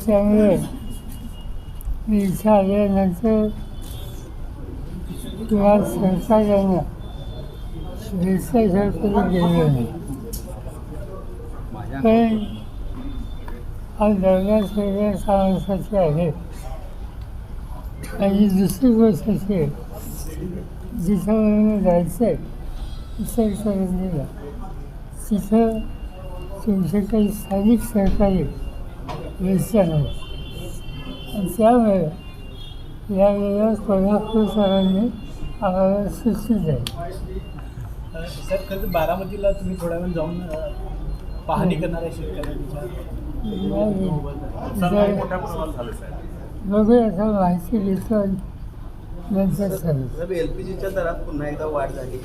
त्यामुळे मी इच्छा आल्यानंतर किंवा सहकार्यानं भ्रष्टाचार करून गेलो नाही. पण हा दर्गा सगळ्या समाजासाठी आहे. आणि दुसरी गोष्ट अशी आहे, जिथं मला जायचं आहे विचार करून दिला तिथं तुमचे काही स्थानिक सहकारी व्यवस्था नाही. आणि त्यामुळे यावेळेला कोल्हापूर सरांनी आम्हाला सुचली जाईल. सर खरं बारामतीला तुम्ही थोड्या वेळ जाऊन पाहणी करणार आहे शेतकऱ्यांच्या बघूया आता माहिती घेतो नंतर सर. एलपीजीच्या दरात पुन्हा एकदा वाढ झाली.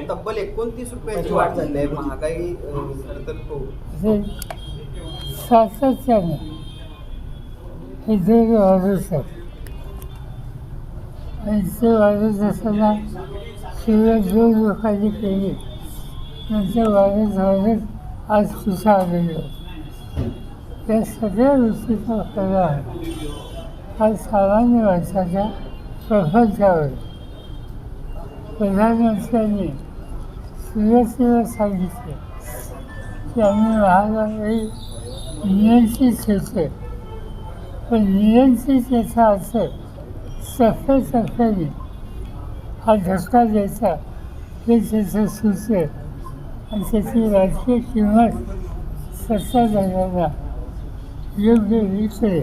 तब्बल 29 रुपयाची वाढ झाली आहे. महागाई तर सातत्याने हे दर वाढत आहेत. आणि ते वाढत असताना सुरुवात 2 लोकांनी केली, नंतर वाढत आज तुझा आलेलो. या सगळ्या गोष्टीचा खरा आहे हा सामान्य माणसाच्या प्रपंचावर. प्रधानमंत्र्यांनी सुरुवातीला सांगितले की आम्ही महागाई नियंत्रित ठेवतो, पण नियंत्रित याचा अर्थ टप्प्याटप्प्याने हा धक्का द्यायचा हे त्याचं सूत्र. आणि त्याची राजकीय किंमत सत्ताधाऱ्यांना योग्य रीतीने